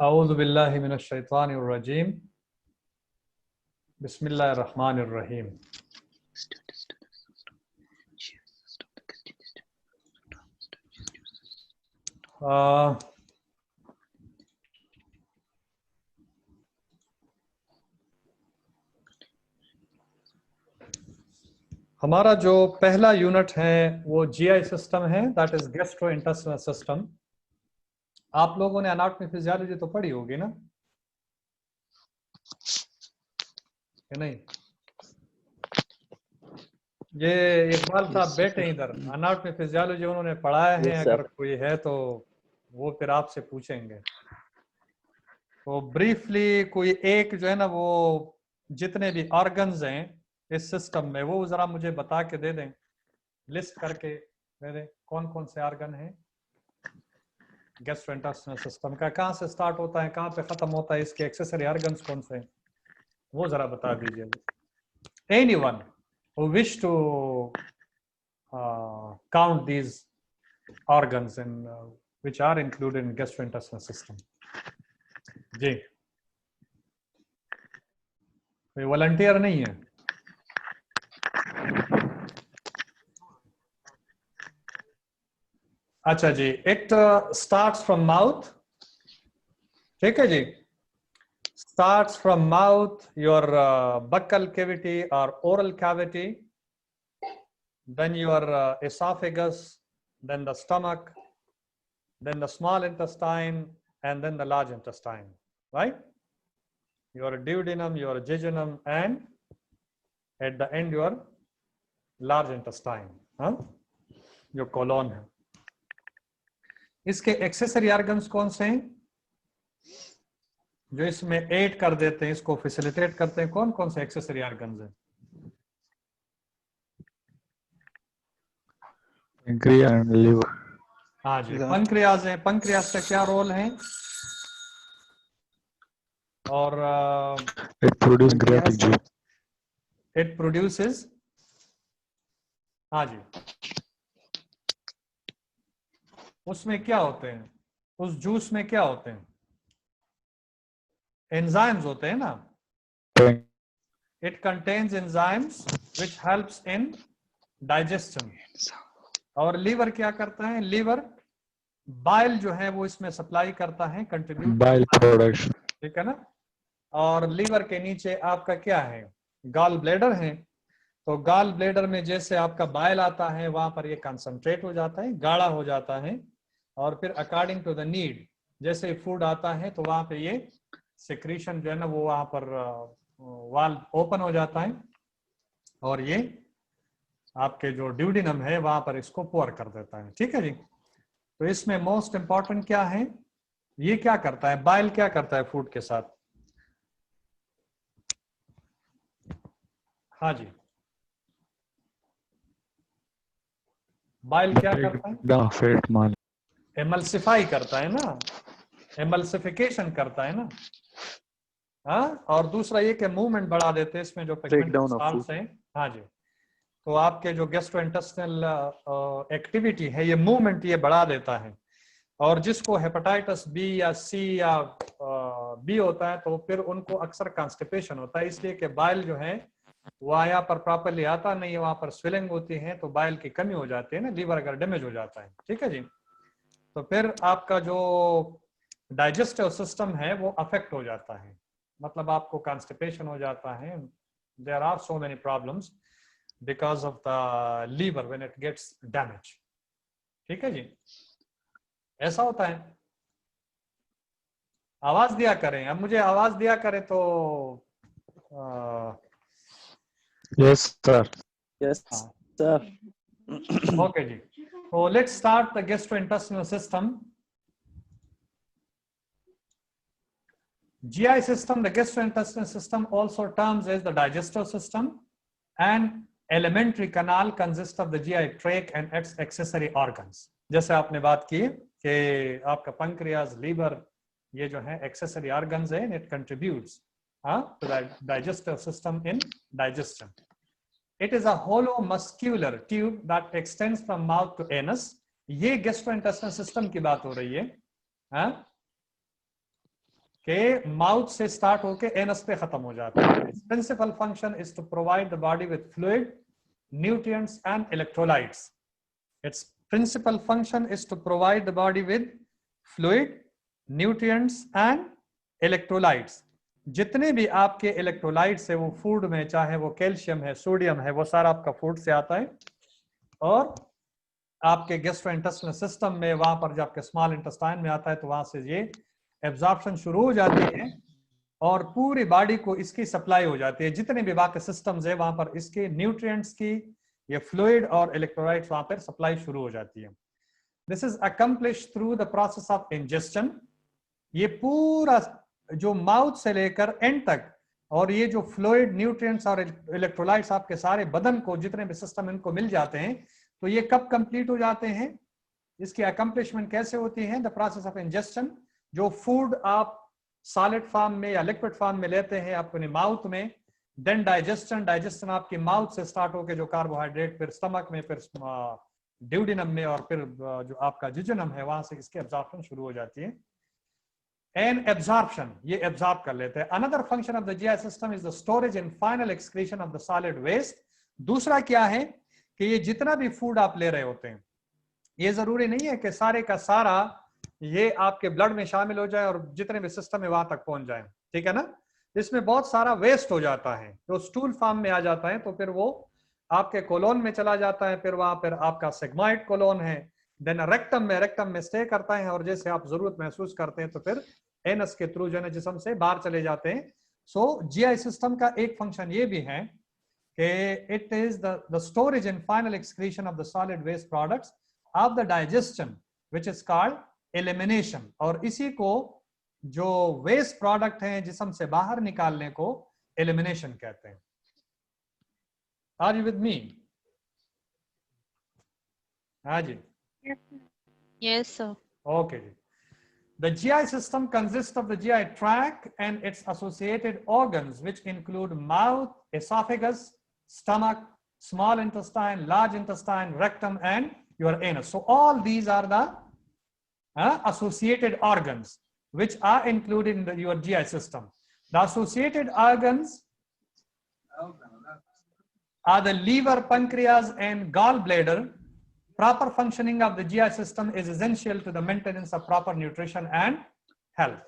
औज़ु बिल्लाहि मिनश शैतानिर रजीम। बिस्मिल्लाहिर रहमानिर रहीम। हमारा जो पहला यूनिट है वो जीआई सिस्टम है, दैट इज गैस्ट्रोइंटेस्टाइनल सिस्टम। आप लोगों ने एनाटॉमी फिजियोलॉजी तो पढ़ी होगी ना, कि नहीं? ये इकबाल साहब बैठे इधर, एनाटॉमी फिजियोलॉजी उन्होंने पढ़ाया है। अगर कोई है तो वो फिर आपसे पूछेंगे। तो ब्रीफली कोई एक जो है ना, वो जितने भी ऑर्गन्स हैं इस सिस्टम में वो जरा मुझे बता के दे दें, लिस्ट करके दे दें कौन कौन से ऑर्गन हैं गैस्ट्रोइंटेस्टाइनल सिस्टम का, कहाँ से स्टार्ट होता है कहाँ पे खत्म होता है, इसके एक्सेसरी ऑर्गन्स कौन से हैं वो जरा बता दीजिए। Anyone who wish to count these organs in which are included in gastrointestinal system? जी, कोई वॉलंटियर नहीं है? अच्छा जी, इट स्टार्ट्स फ्रॉम माउथ, ठीक है जी। Starts from mouth, your buccal cavity और oral cavity, then your esophagus, then the stomach, then the small intestine, and then the large intestine, right? Your duodenum, your jejunum, and at the end your large intestine, हाँ? जो colon है। इसके accessory organs कौन से हैं जो इसमें add कर देते हैं, इसको फैसिलिटेट करते हैं? कौन कौन से एक्सेसरी ऑर्गन्स हैं? Pancreas and liver. हाँ जी, पैंक्रियाज है। पैंक्रियाज का क्या रोल है? और it produce pancreatic juice. It produces, हाँ जी, उसमें क्या होते हैं? उस जूस में क्या होते हैं? एंजाइम्स होते हैं ना। It contains enzymes which helps in digestion. और लीवर क्या करता है? लीवर बाइल जो है वो इसमें सप्लाई करता है, कंट्रीब्यूट बाइल प्रोडक्शन, ठीक है ना। और लीवर के नीचे आपका क्या है? गॉल ब्लैडर है। तो गॉल ब्लैडर में जैसे आपका बाइल आता है वहां पर ये कंसंट्रेट हो जाता है, गाढ़ा हो जाता है, और फिर अकॉर्डिंग टू द नीड जैसे फूड आता है तो वहां पे ये सिक्रीशन जो है ना वो वहां पर वाल्व ओपन हो जाता है और ये आपके जो ड्यूडिनम है वहां पर इसको पोर कर देता है, ठीक है जी। तो इसमें मोस्ट इंपॉर्टेंट क्या है? ये क्या करता है? बाइल क्या करता है फूड के साथ? हाँ जी, बाइल क्या करता है? फैट मान एमल्सिफाई करता है ना, एमल्सिफिकेशन करता है ना। हाँ, और दूसरा ये कि मूवमेंट बढ़ा देते हैं इसमें जो पिगमेंटल साल्ट्स हैं। हाँ जी, तो आपके जो गैस्ट्रोइंटेस्टिनल एक्टिविटी है ये मूवमेंट ये बढ़ा देता है। और जिसको हेपेटाइटिस बी या सी या बी होता है तो फिर उनको अक्सर कॉन्स्टिपेशन होता है, इसलिए कि बाइल जो है वो यहाँ पर प्रॉपरली आता नहीं है, वहां पर स्वेलिंग होती है, तो बाइल की कमी हो जाती है ना, लीवर अगर डैमेज हो जाता है, ठीक है जी। तो फिर आपका जो डाइजेस्टिव सिस्टम है वो अफेक्ट हो जाता है, मतलब आपको कॉन्स्टिपेशन हो जाता है। There are so many problems because of the liver when it gets damage, ठीक है जी, ऐसा होता है। आवाज दिया करें, अब मुझे आवाज दिया करें तो yes sir. Yes sir. Okay जी, तो let's start the gastrointestinal system. GI system, the gastrointestinal system, also termed as the digestive system, and alimentary canal consists of the GI tract and its accessory organs. जैसे आपने बात की कि आपका pancreas, liver, ये जो है accessory organs है, it contributes to the digestive system in digestion. It is a hollow muscular tube that extends from mouth to anus. ये gastrointestinal system की बात हो रही है, हाँ? के माउथ से स्टार्ट होके एनस पे खत्म हो जाता है. Its principal function is to provide the body with fluid, nutrients and electrolytes. Its principal function is to provide the body with fluid, nutrients and electrolytes. जितने भी आपके इलेक्ट्रोलाइट्स है वो फूड में, चाहे वो कैल्शियम है, सोडियम है, वो सारा आपका फूड से आता है. और आपके गैस्ट्रोइंटेस्टाइनल सिस्टम में, वहां पर जब आपके स्मॉल इंटेस्टाइन में आता है तो वहां से ये एब्जॉर्प्शन शुरू हो जाती है और पूरी बॉडी को इसकी सप्लाई हो जाती है. जितने भी बाकी सिस्टम्स है वहां पर इसके न्यूट्रिएंट्स की, ये फ्लूइड और इलेक्ट्रोलाइट्स वहां पर सप्लाई शुरू हो जाती है. This is accomplished through the process of ingestion. ये पूरा जो माउथ से लेकर एंड तक, और ये जो फ्लूइड, न्यूट्रिएंट्स और इलेक्ट्रोलाइट्स आपके सारे बदन को, जितने भी सिस्टम इनको मिल जाते हैं, तो ये कब कंप्लीट हो जाते हैं, इसकी अकम्प्लिशमेंट कैसे होती है? The process of ingestion. जो फूड आप सॉलिड फॉर्म में या लिक्विड फॉर्म में लेते हैं अपने माउथ में, देन डाइजेशन आपकी माउथ से स्टार्ट होकर जो कार्बोहाइड्रेट फिर स्टमक में, फिर ड्यूडिनम में, और फिर जो आपका जिजनम है वहां से इसकी एब्जॉर्प्शन शुरू हो जाती है. एंड एब्जॉर्प्शन, ये एब्जॉर्ब कर लेते हैं. Another function of the GI system is the storage and final excretion of the solid waste. दूसरा क्या है कि ये जितना भी फूड आप ले रहे होते हैं, ये जरूरी नहीं है कि सारे का सारा ये आपके ब्लड में शामिल हो जाए और जितने भी सिस्टम है वहां तक पहुंच जाए. ठीक है ना? इसमें बहुत सारा वेस्ट हो जाता है, तो स्टूल फॉर्म में आ जाता है, तो फिर वो आपके कोलोन में चला जाता है. फिर वहां पर आपका सिग्मॉइड कोलोन है, देन रेक्टम में स्टे करता है, और जैसे आप जरूरत महसूस करते हैं तो फिर एनस के थ्रू जो है जिस्म से बाहर चले जाते हैं. सो जीआई सिस्टम का एक फंक्शन ये भी है कि it is the storage and final excretion of the solid waste products of the digestion, which is called elimination. और इसी को जो वेस्ट प्रोडक्ट हैं जिस्म से बाहर निकालने को एलिमिनेशन कहते हैं. Are you with me? हाँ जी. Yes, sir. Okay ji. The GI system consists of the GI tract and its associated organs, which include mouth, esophagus, stomach, small intestine, large intestine, rectum, and your anus. So all these are the associated organs which are included in your GI system. The associated organs are the liver, pancreas, and gallbladder. Proper functioning of the GI system is essential to the maintenance of proper nutrition and health.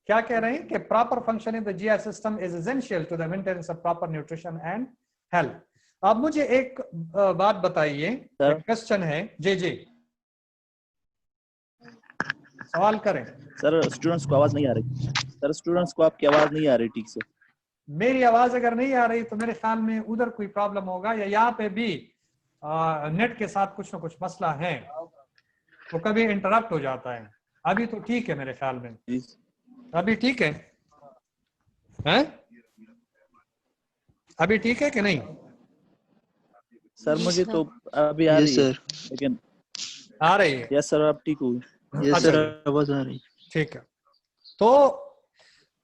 क्या कह रहे हैं कि proper functioning of the GI system is essential to the maintenance of proper nutrition and health. अब मुझे एक बात बताइए, क्वेश्चन है. जी सवाल करें. सर स्टूडेंट्स को आवाज नहीं आ रही. सर स्टूडेंट्स को आपकी आवाज नहीं आ रही ठीक से. मेरी आवाज अगर नहीं आ रही तो मेरे ख्याल में उधर कोई प्रॉब्लम होगा, या यहाँ पे भी नेट के साथ कुछ ना कुछ मसला है, तो कभी इंटरप्ट हो जाता है. अभी तो ठीक है मेरे ख्याल में. अभी ठीक है? हैं? अभी ठीक है कि नहीं? सर मुझे तो अभी आ रही है, लेकिन आ रही है. यस सर, आप ठीक हो? यस सर, आवाज आ रही. ठीक है. तो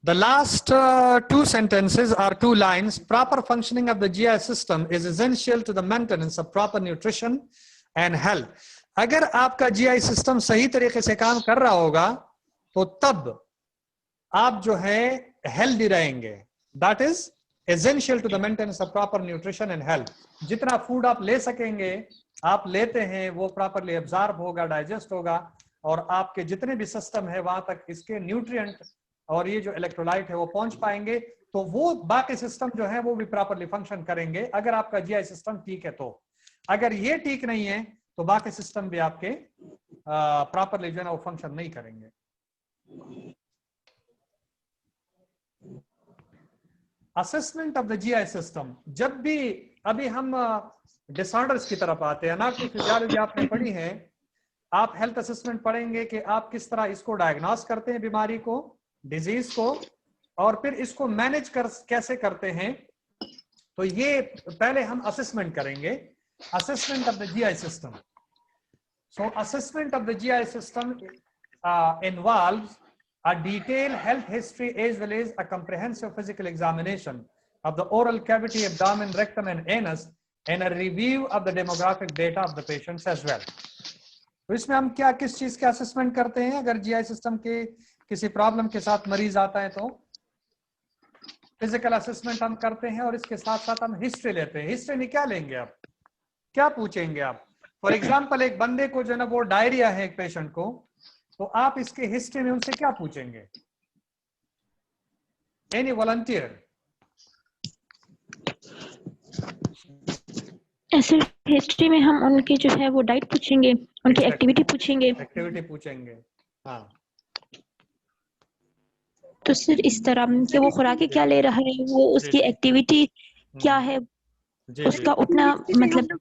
the last two sentences are two lines. Proper functioning of the GI system is essential to the maintenance of proper nutrition and health. अगर आपका GI system सही तरीके से काम कर रहा होगा तो तब आप जो है हेल्दी रहेंगे. That is essential to the maintenance of proper nutrition and health. जितना फूड आप ले सकेंगे, आप लेते हैं, वो प्रॉपरली एब्जॉर्ब होगा, डाइजेस्ट होगा, और आपके जितने भी सिस्टम है वहां तक इसके न्यूट्रिएंट और ये जो इलेक्ट्रोलाइट है वो पहुंच पाएंगे, तो वो बाकी सिस्टम जो है वो भी प्रॉपरली फंक्शन करेंगे. अगर आपका जीआई सिस्टम ठीक है तो. अगर ये ठीक नहीं है तो बाकी सिस्टम भी आपके प्रॉपरली जो है ना वो फंक्शन नहीं करेंगे. Assessment of the GI system. जब भी अभी हम डिसऑर्डर्स की तरफ आते हैं, एनाटॉमी फिजियोलॉजी आपने पढ़ी है, आप हेल्थ असेसमेंट पढ़ेंगे कि आप किस तरह इसको डायग्नोस करते हैं, बीमारी को, डिजीज को, और फिर इसको मैनेज कैसे करते हैं. तो ये पहले हम असेसमेंट करेंगे. Assessment of the GI system. So assessment of the GI system involves a detailed health history as well as a comprehensive physical examination of the oral cavity, abdomen, rectum, and anus, and a review of the demographic data of the patients as well. तो इसमें हम क्या किस चीज का assessment करते हैं अगर जीआई सिस्टम के किसी प्रॉब्लम के साथ मरीज आता है तो फिजिकल असेसमेंट हम करते हैं और इसके साथ साथ हम हिस्ट्री लेते हैं। हिस्ट्री में क्या लेंगे आप, क्या पूछेंगे आप? फॉर एग्जाम्पल एक बंदे को जो है ना वो डायरिया है एक पेशेंट को, तो आप इसके हिस्ट्री में उनसे क्या पूछेंगे? Any volunteer? ऐसे हिस्ट्री में हम उनकी जो है वो डाइट पूछेंगे, उनकी एक्टिविटी पूछेंगे। एक्टिविटी पूछेंगे, हाँ। तो सिर्फ इस तरह कि वो खुराकें क्या ले रहा है, वो उसकी एक्टिविटी क्या है, उसका उतना मतलब।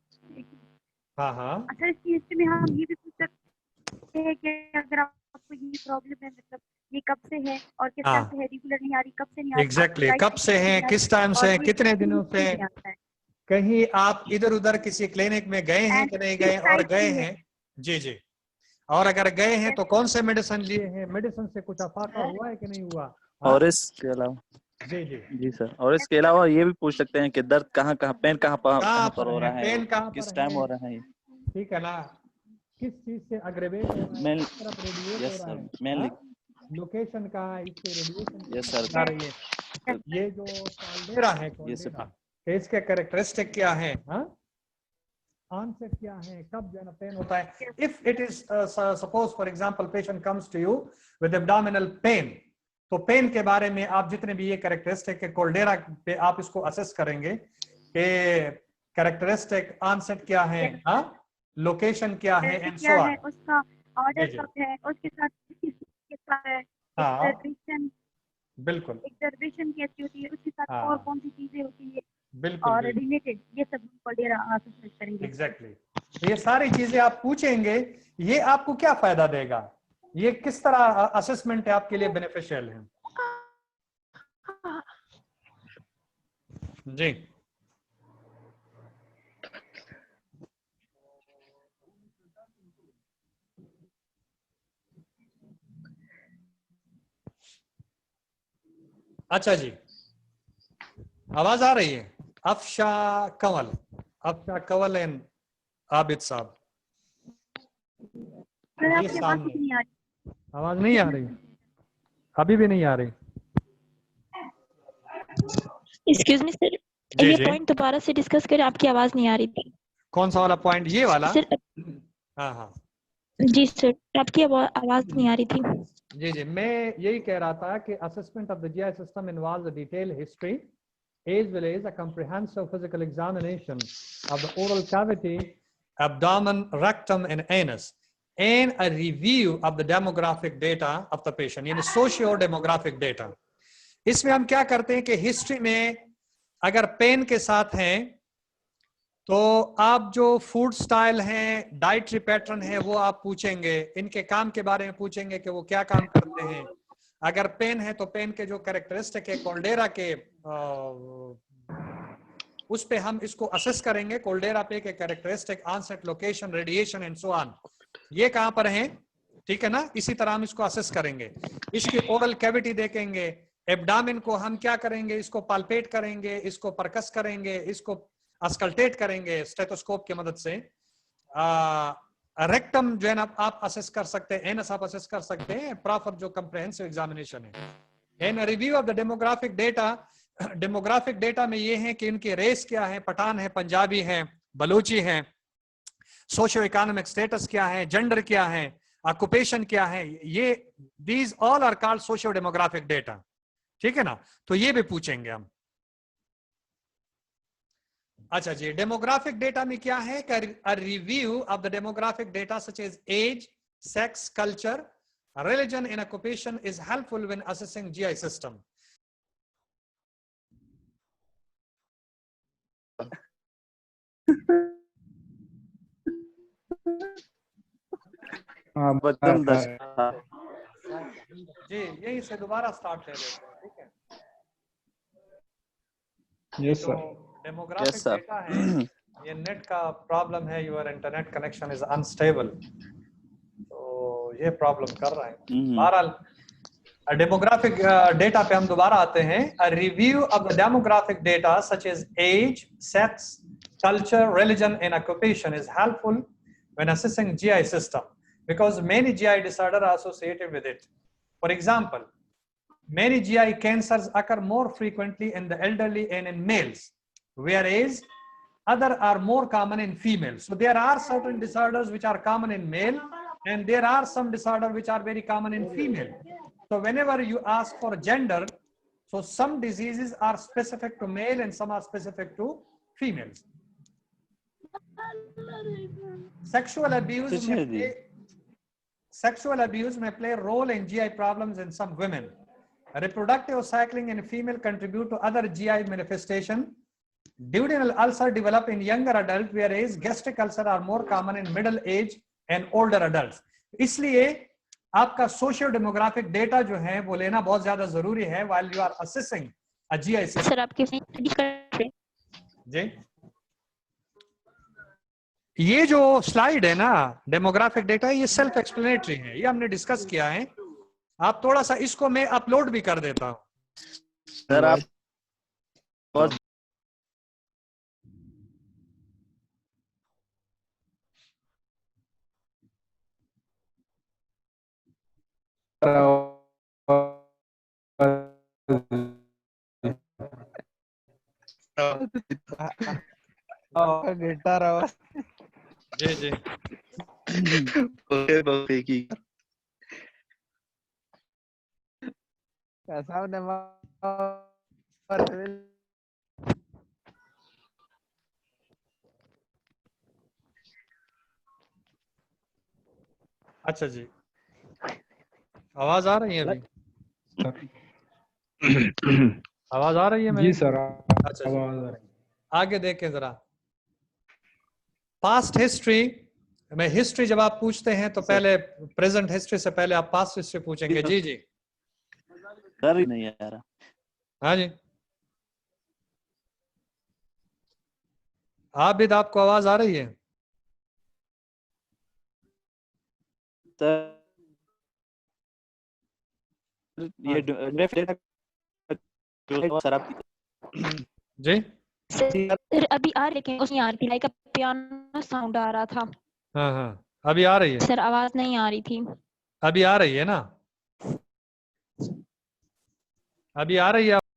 हाँ हाँ। अच्छा, इसकी हिस्ट्री में हम ये भी पूछ सकते हैं कि अगर आपको ये प्रॉब्लम है, मतलब ये कब से है और किस टाइम से है, रेगुलर नहीं आ रही, कब से नहीं आ रही, एग्जैक्टली, कब से है, किस टाइम से, कितने दिनों से, कहीं आप इधर उधर किसी क्लिनिक में गए हैं कि नहीं गए, और गए हैं जी जी, और अगर गए हैं तो कौन से मेडिसिन लिए हैं, मेडिसिन से कुछ अफाका हुआ है कि नहीं हुआ। और इसके अलावा जी सर, और इसके अलावा ये भी पूछ सकते हैं कि दर्द कहाँ पेन कहाँ पर हो रहा है, पेन कहाँ किस टाइम हो रहा है, ठीक है ना, किस चीज से अग्रेवेट हो रहा है, किस तरफ रेडिएट हो रहा है, मेनली लोकेशन कहाँ है, इससे रेडिएशन यस सर, आ रही है, ये जो कॉल्डेरा है, कॉल्डेरा इसके कैरेक्टरिस्टिक क्या है, आंसर क्या है, कब जो है ना पेन होता है। If it is suppose for example patient comes to you with abdominal pain, तो पेन के बारे में आप जितने भी ये कैरेक्टरिस्टिक है कोल्डेरा पे आप इसको असेस करेंगे कि कैरेक्टरिस्टिक आंसर क्या है, लोकेशन क्या है, एंड सो ऑन, उसका ऑर्डर कब है, उसके साथ किसका है, बिल्कुल एक्सर्वेशन की एक्टिविटी है, उसके साथ और कौन सी चीजें होती है, बिल्कुल और रिलेटेड, ये सब कोल्डेरा असेसमेंट करेंगे। एग्जैक्टली, तो ये सारी चीजें आप पूछेंगे, ये आपको क्या फायदा देगा, ये किस तरह असेसमेंट है आपके लिए बेनिफिशियल है। जी अच्छा जी, आवाज आ रही है? अफशा कंवल एंड आबिद साहब, ये सामने आवाज नहीं आ रही, अभी भी नहीं आ रही। एक्सक्यूज मी सर, ये पॉइंट दोबारा से डिस्कस करें, आपकी आवाज नहीं आ रही थी। कौन सा वाला पॉइंट, ये वाला? हाँ हाँ जी सर, आपकी आवाज नहीं आ रही थी। जी जी, मैं यही कह रहा था कि assessment of the GI system involves a detailed history as well as a comprehensive physical examination of the oral cavity, abdomen, rectum and anus, and a review of the demographic data of the patient, यानी socio-demographic data। इसमें हम क्या करते हैं कि history में अगर pen के साथ हैं तो आप जो फूड स्टाइल है, डाइटरी पैटर्न है, वो आप पूछेंगे, इनके काम के बारे में पूछेंगे कि वो क्या काम करते हैं। अगर पेन है तो पेन के जो कैरेक्टरिस्टिक है कोल्डेरा के, उस पे हम इसको असेस करेंगे, कोल्डेरा पे के characteristic, answer, location, radiation and so on, ये कहां पर है, ठीक है ना, इसी तरह हम इसको असेस करेंगे। इसकी ओरल कैविटी देखेंगे, एब्डामिन को हम क्या करेंगे, इसको पाल्पेट करेंगे, इसको परकस करेंगे, इसको अस्कल्टेट करेंगे स्टेथोस्कोप की मदद से। रेक्टम जो है ना आप असेस कर सकते हैं, एनस आप असेस कर सकते हैं, प्रॉपर जो कंप्रिहेंसिव एग्जामिनेशन है। And review of the demographic data, demographic data में ये है कि इनके रेस क्या है, पठान है, पंजाबी है, बलूची है, सोशियो इकोनॉमिक स्टेटस क्या है, जेंडर क्या है, ऑक्यूपेशन क्या है, ये these all are called socio demographic data, ठीक है ना, तो ये भी पूछेंगे हम। अच्छा जी, डेमोग्राफिक डेटा में क्या है, a review of the demographic data such as age, sex, culture, religion and occupation is helpful when assessing GI system. जी यही से दोबारा स्टार्ट ले लेते हैं, ठीक है। यस सर, डेमोग्राफिक डेटा है, ये नेट का प्रॉब्लम है, your internet connection is unstable, तो ये प्रॉब्लम कर रहा है। बहरहाल डेमोग्राफिक डेटा पे हम दोबारा आते हैं। A review of the demographic data such as age, sex, culture, religion and occupation is helpful when assessing GI system. because many GI disorders are associated with it. For example, many GI cancers occur more frequently in the elderly and in males, whereas other are more common in females. So there are certain disorders which are common in male, and there are some disorders which are very common in female. So whenever you ask for gender, so some diseases are specific to male and some are specific to females. Sexual abuse may play a role in GI problems in some women. Reproductive cycling in female contribute to other GI manifestation. Duodenal ulcer develop in younger adults, whereas gastric ulcer are more common in middle age and older adults. इसलिए आपका socio demographic data जो है वो लेना बहुत ज्यादा जरूरी है while you are assessing a GI system. Sir आपके जी ये जो स्लाइड है ना डेमोग्राफिक डेटा, ये सेल्फ एक्सप्लेनेटरी है, ये हमने डिस्कस किया है. आप थोड़ा सा इसको मैं अपलोड भी कर देता हूँ सर. आप गिटार आवाज. जी जी अच्छा जी, आवाज आ रही है अभी? आवाज आ रही है मेरी? जी सर. अच्छा आवाज आ रही है. आगे देखें जरा. पास्ट हिस्ट्री में हिस्ट्री जब आप पूछते हैं तो पहले प्रेजेंट हिस्ट्री से पहले आप पास्ट हिस्ट्री पूछेंगे. जी जी सर नहीं आ रहा. हाँ जी आबिद, आपको आवाज आ रही है? सर ये सर आप जी सर अभी आ रही, लेकिन उसमें आ रही थी, लाइक पियानो साउंड आ रहा था. हाँ हाँ अभी आ रही है? सर आवाज नहीं आ रही थी. अभी आ रही है ना? अभी आ रही है?